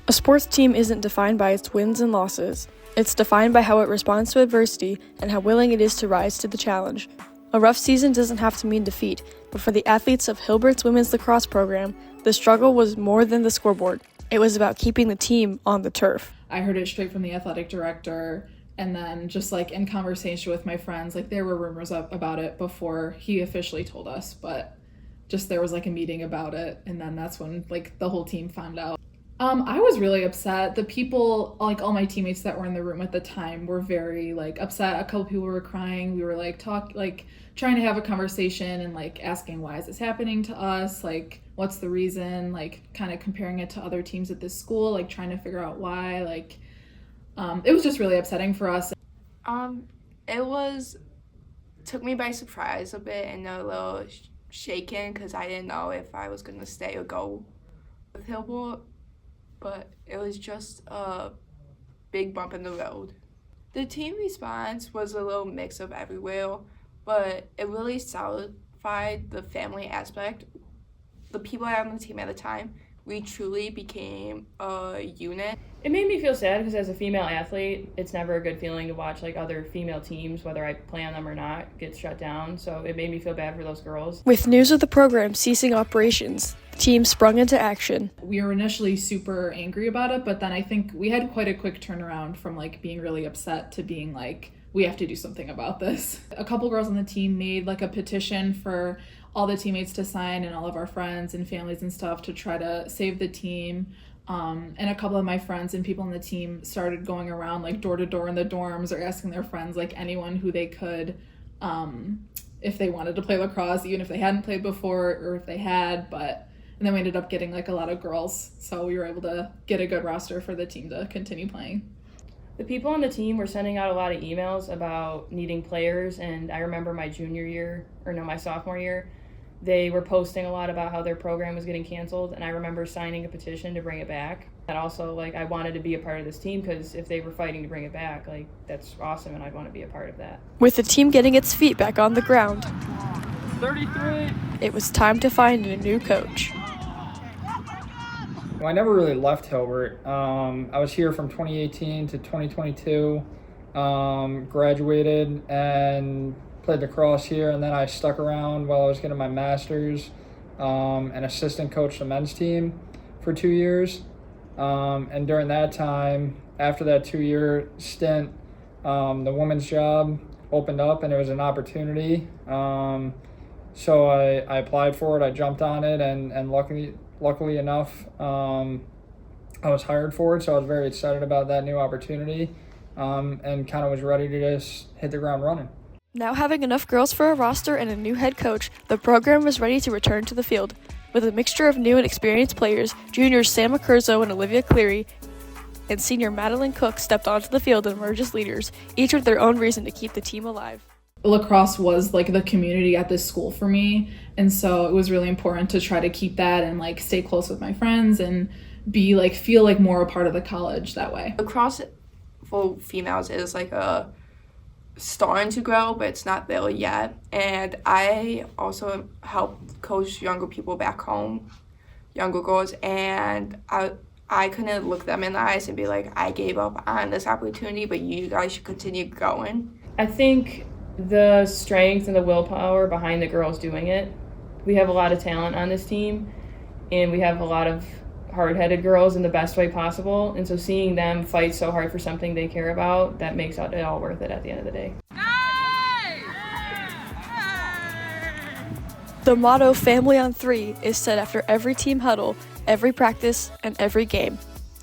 A sports team isn't defined by its wins and losses. It's defined by how it responds to adversity and how willing it is to rise to the challenge. A rough season doesn't have to mean defeat, but for the athletes of Hilbert's women's lacrosse program, the struggle was more than the scoreboard. It was about keeping the team on the turf. I heard it straight from the athletic director, and then just like in conversation with my friends, like there were rumors about it before he officially told us, but just there was like a meeting about it, and then that's when like the whole team found out. I was really upset. The people, like all my teammates that were in the room at the time, were very like upset. A couple people were crying. We were like trying to have a conversation and like asking, why is this happening to us? Like, what's the reason? Like, kind of comparing it to other teams at this school, like trying to figure out why. Like, it was just really upsetting for us. Took me by surprise a bit and a little shaken because I didn't know if I was gonna stay or go with Hilbert. But it was just a big bump in the road. The team response was a little mix of everywhere, but it really solidified the family aspect. The people on the team at the time, we truly became a unit. It made me feel sad because as a female athlete, it's never a good feeling to watch like other female teams, whether I play on them or not, get shut down. So it made me feel bad for those girls. With news of the program ceasing operations, the team sprung into action. We were initially super angry about it, but then I think we had quite a quick turnaround from like being really upset to being like, we have to do something about this. A couple girls on the team made like a petition for all the teammates to sign and all of our friends and families and stuff to try to save the team. And a couple of my friends and people on the team started going around like door to door in the dorms or asking their friends, like anyone who they could, if they wanted to play lacrosse, even if they hadn't played before or if they had. And then we ended up getting like a lot of girls. So we were able to get a good roster for the team to continue playing. The people on the team were sending out a lot of emails about needing players. And I remember my sophomore year, they were posting a lot about how their program was getting canceled, and I remember signing a petition to bring it back. And also, like, I wanted to be a part of this team because if they were fighting to bring it back, like, that's awesome, and I'd want to be a part of that. With the team getting its feet back on the ground, 33. It was time to find a new coach. Well, I never really left Hilbert. I was here from 2018 to 2022, graduated and played lacrosse here, and then I stuck around while I was getting my master's and assistant coached the men's team for 2 years. And during that time, after that 2-year stint, the women's job opened up and it was an opportunity. So I applied for it, I jumped on it, and luckily enough, I was hired for it, so I was very excited about that new opportunity and kind of was ready to just hit the ground running. Now having enough girls for a roster and a new head coach, the program was ready to return to the field. With a mixture of new and experienced players, juniors Sam McCurzo and Olivia Cleary and senior Madeline Cook stepped onto the field and emerged as leaders, each with their own reason to keep the team alive. Lacrosse was like the community at this school for me, and so it was really important to try to keep that and like stay close with my friends and be like feel like more a part of the college that way. Lacrosse for females is like a starting to grow, but it's not there yet. And I also help coach younger people back home, younger girls, and I couldn't look them in the eyes and be like, I gave up on this opportunity, but you guys should continue going. I think the strength and the willpower behind the girls doing it, we have a lot of talent on this team, and we have a lot of hard-headed girls in the best way possible, and so seeing them fight so hard for something they care about, that makes it all worth it at the end of the day. The motto "Family on 3" is said after every team huddle, every practice, and every game.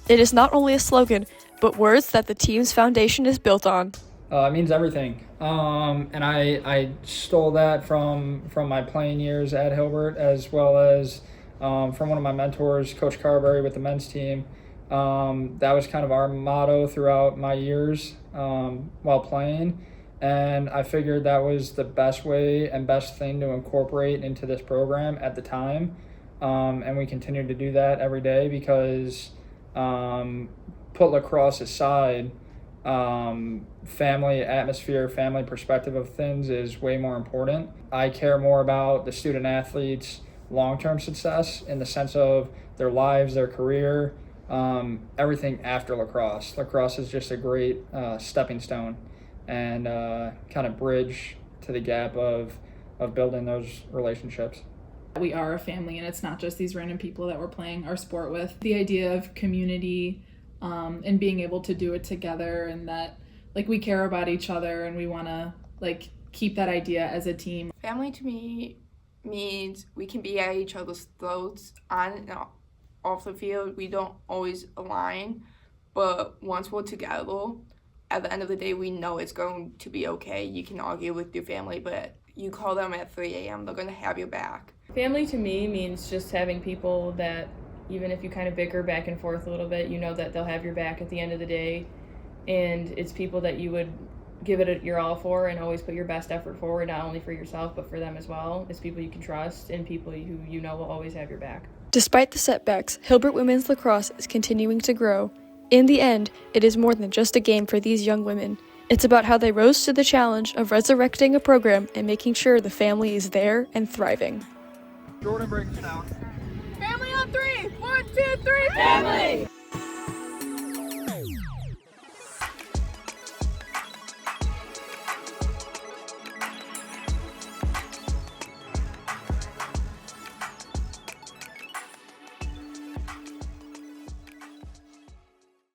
It is not only a slogan, but words that the team's foundation is built on. It means everything, and I stole that from my playing years at Hilbert, as well as from one of my mentors, Coach Carberry with the men's team. That was kind of our motto throughout my years while playing. And I figured that was the best way and best thing to incorporate into this program at the time. And we continue to do that every day because put lacrosse aside, family atmosphere, family perspective of things is way more important. I care more about the student athletes' long-term success in the sense of their lives, their career, everything after lacrosse. Lacrosse is just a great stepping stone and kind of bridge to the gap of building those relationships. We are a family, and it's not just these random people that we're playing our sport with. The idea of community and being able to do it together, and that like we care about each other and we want to like keep that idea as a team. Family to me means we can be at each other's throats on and off the field. We don't always align, but once we're together, at the end of the day, we know it's going to be okay. You can argue with your family, but you call them at 3 a.m., they're going to have your back. Family to me means just having people that even if you kind of bicker back and forth a little bit, you know that they'll have your back at the end of the day. And it's people that you would give it your all for and always put your best effort forward, not only for yourself, but for them as well. It's people you can trust and people who you know will always have your back. Despite the setbacks, Hilbert women's lacrosse is continuing to grow. In the end, it is more than just a game for these young women. It's about how they rose to the challenge of resurrecting a program and making sure the family is there and thriving. Jordan breaks it down. Family on 3! 1, 2, 3, Family!